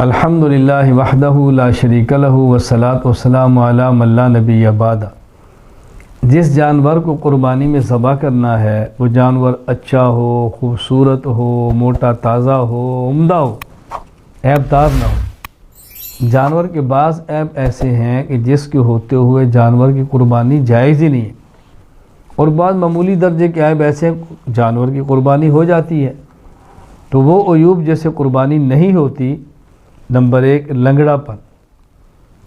الحمدللہ وحدہ لا شریک لہ والصلاۃ والسلام علی من لا نبی بعدہ۔ جس جانور کو قربانی میں ذبح کرنا ہے وہ جانور اچھا ہو، خوبصورت ہو، موٹا تازہ ہو، عمدہ ہو، عیب دار نہ ہو۔ جانور کے بعض عیب ایسے ہیں کہ جس کے ہوتے ہوئے جانور کی قربانی جائز ہی نہیں ہے، اور بعض معمولی درجے کے عیب ایسے ہیں جانور کی قربانی ہو جاتی ہے، تو وہ عیوب جیسے قربانی نہیں ہوتی۔ نمبر 1، لنگڑا پن۔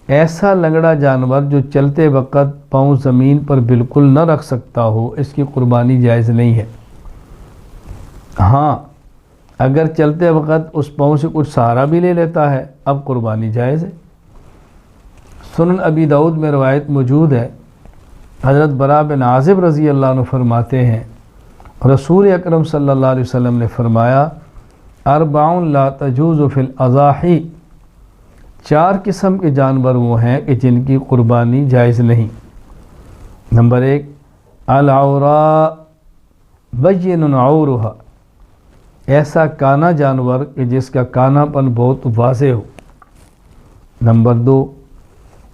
ایسا لنگڑا جانور جو چلتے وقت پاؤں زمین پر بالکل نہ رکھ سکتا ہو، اس کی قربانی جائز نہیں ہے۔ ہاں، اگر چلتے وقت اس پاؤں سے کچھ سہارا بھی لے لیتا ہے، اب قربانی جائز ہے۔ سنن ابی داؤد میں روایت موجود ہے، حضرت براء بن عازب رضی اللہ عنہ فرماتے ہیں رسول اکرم صلی اللہ علیہ وسلم نے فرمایا، اربع لا تجوز فی الاضاحی، 4 قسم کے جانور وہ ہیں کہ جن کی قربانی جائز نہیں۔ نمبر 1، العوراء بین عورها، ایسا کانا جانور کہ جس کا کانا پن بہت واضح ہو۔ نمبر 2،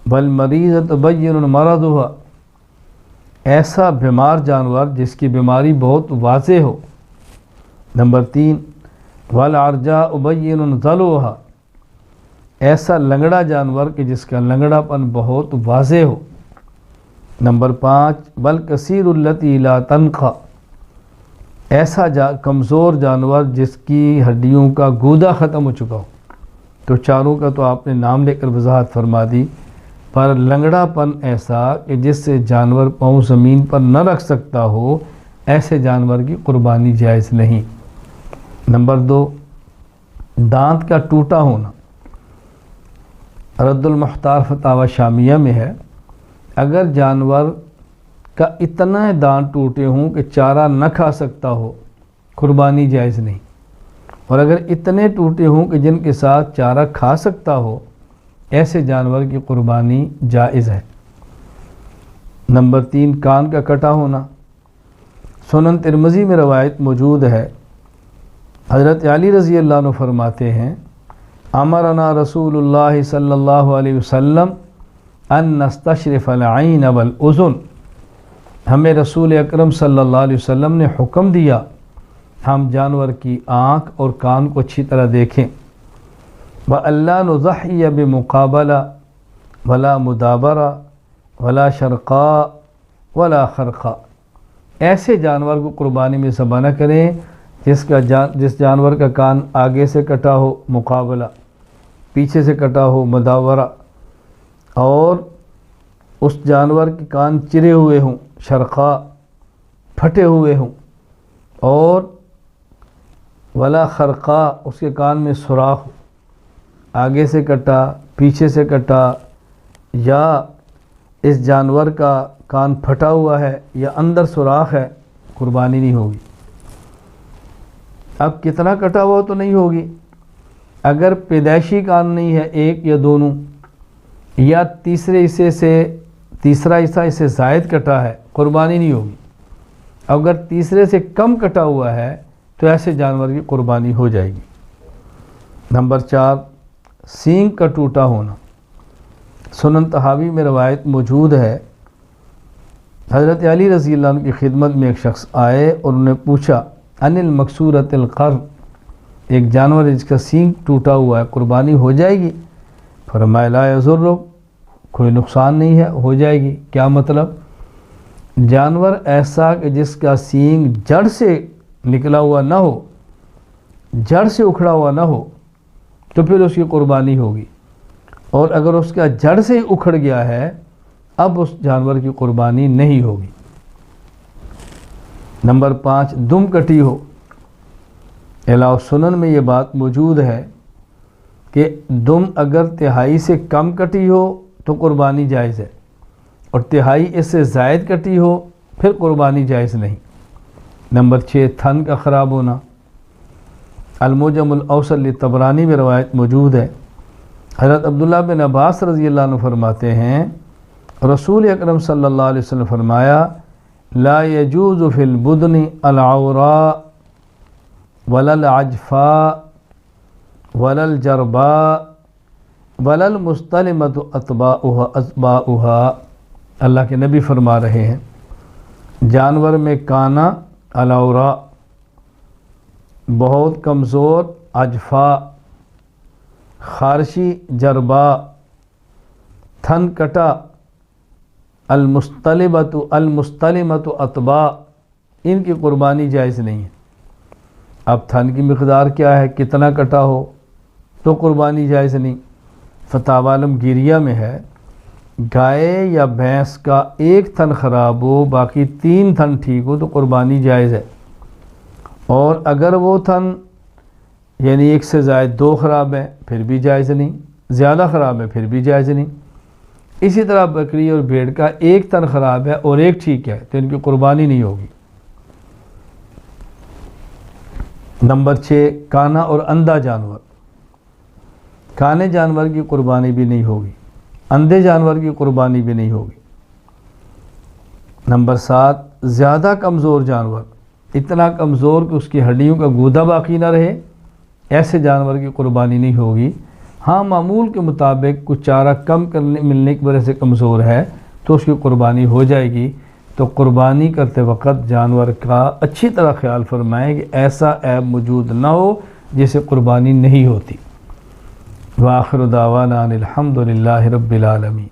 والمریضۃ بین مرضها، ایسا بیمار جانور جس کی بیماری بہت واضح ہو۔ نمبر 3، والعرجاء بین ذلوها، ایسا لنگڑا جانور کہ جس کا لنگڑا پن بہت واضح ہو۔ نمبر 5، والکثیر التی لا تنقى، ایسا کمزور جانور جس کی ہڈیوں کا گودا ختم ہو چکا ہو۔ تو چاروں کا تو آپ نے نام لے کر وضاحت فرما دی، پر لنگڑا پن ایسا کہ جس سے جانور پاؤں زمین پر نہ رکھ سکتا ہو، ایسے جانور کی قربانی جائز نہیں۔ نمبر 2، دانت کا ٹوٹا ہونا۔ رد المختار فتاوی شامیہ میں ہے، اگر جانور کا اتنا دانت ٹوٹے ہوں کہ چارہ نہ کھا سکتا ہو، قربانی جائز نہیں، اور اگر اتنے ٹوٹے ہوں کہ جن کے ساتھ چارہ کھا سکتا ہو، ایسے جانور کی قربانی جائز ہے۔ نمبر 3، کان کا کٹا ہونا۔ سنن ترمذی میں روایت موجود ہے، حضرت علی رضی اللہ عنہ فرماتے ہیں، امرنا رسول اللہ صلی اللہ علیہ وسلم ان نستشرف العین والاذن، ہمیں رسول اکرم صلی اللہ علیہ وسلم نے حکم دیا ہم جانور کی آنکھ اور کان کو اچھی طرح دیکھیں۔ وَأَلَّا نُضَحِّيَ بِمُقَابَلَةٍ وَلَا مُدَابَرَةٍ وَلَا شَرْقَاءَ وَلَا خَرْقَاء، ایسے جانور کو قربانی میں ذبح نہ کریں جس جانور کا کان آگے سے کٹا ہو مقابلہ، پیچھے سے کٹا ہو مداورہ، اور اس جانور کے کان چرے ہوئے ہوں شرقاء، پھٹے ہوئے ہوں، اور ولا خرقاء، اس کے کان میں سوراخ ہو، آگے سے کٹا، پیچھے سے کٹا، یا اس جانور کا کان پھٹا ہوا ہے یا اندر سوراخ ہے، قربانی نہیں ہوگی۔ اب کتنا کٹا ہوا تو نہیں ہوگی، اگر پیدائشی کان نہیں ہے، 1 یا دونوں، یا تیسرا حصہ اس سے زائد کٹا ہے، قربانی نہیں ہوگی۔ اگر تیسرے سے کم کٹا ہوا ہے تو ایسے جانور کی قربانی ہو جائے گی۔ نمبر 4، سینگ کا ٹوٹا ہونا۔ سنن طحاوی میں روایت موجود ہے، حضرت علی رضی اللہ عنہ کی خدمت میں ایک شخص آئے اور انہوں نے پوچھا، ان المکسورۃ القرن، ایک جانور جس کا سینگ ٹوٹا ہوا ہے، قربانی ہو جائے گی؟ فرمایا لا یضر، کوئی نقصان نہیں ہے، ہو جائے گی۔ کیا مطلب؟ جانور ایسا کہ جس کا سینگ جڑ سے نکلا ہوا نہ ہو، جڑ سے اکھڑا ہوا نہ ہو، تو پھر اس کی قربانی ہوگی، اور اگر اس کا جڑ سے ہی اکھڑ گیا ہے، اب اس جانور کی قربانی نہیں ہوگی۔ نمبر 5، دم کٹی ہو۔ علاوہ سنن میں یہ بات موجود ہے کہ دم اگر تہائی سے کم کٹی ہو تو قربانی جائز ہے، اور تہائی اس سے زائد کٹی ہو پھر قربانی جائز نہیں۔ نمبر 6، تھن کا خراب ہونا۔ المعجم الاوسط لطبرانی میں روایت موجود ہے، حضرت عبداللہ بن عباس رضی اللہ عنہ فرماتے ہیں رسول اکرم صلی اللہ علیہ وسلم فرمایا، لا يجوز فی البدن العوراء ولا العجفاء ولل جربا ولل مستلمت اتباؤها، اللہ کے نبی فرما رہے ہیں جانور میں کانا الاورا بہت کمزور، اجفا خارشی، جربا تھن کٹا، المستلمت اتبا ان کی قربانی جائز نہیں ہے۔ اب تھن کی مقدار کیا ہے، کتنا کٹا ہو تو قربانی جائز نہیں۔ فتاوی عالمگیریہ میں ہے گائے یا بھینس کا ایک تھن خراب ہو باقی 3 تھن ٹھیک ہو تو قربانی جائز ہے، اور اگر وہ تھن یعنی ایک سے زائد 2 خراب ہیں پھر بھی جائز نہیں، زیادہ خراب ہے پھر بھی جائز نہیں۔ اسی طرح بکری اور بھیڑ کا ایک تن خراب ہے اور ایک ٹھیک ہے تو ان کی قربانی نہیں ہوگی۔ نمبر 6 کانا اور اندھا جانور، کانے جانور کی قربانی بھی نہیں ہوگی، اندھے جانور کی قربانی بھی نہیں ہوگی۔ نمبر 7 زیادہ کمزور جانور، اتنا کمزور کہ اس کی ہڈیوں کا گودا باقی نہ رہے، ایسے جانور کی قربانی نہیں ہوگی۔ ہاں معمول کے مطابق کچھ چارہ کم ملنے کی وجہ سے کمزور ہے تو اس کی قربانی ہو جائے گی۔ تو قربانی کرتے وقت جانور کا اچھی طرح خیال فرمائیں کہ ایسا عیب موجود نہ ہو جسے قربانی نہیں ہوتی۔ وآخر دعوانا ان الحمد للہ رب العالمین۔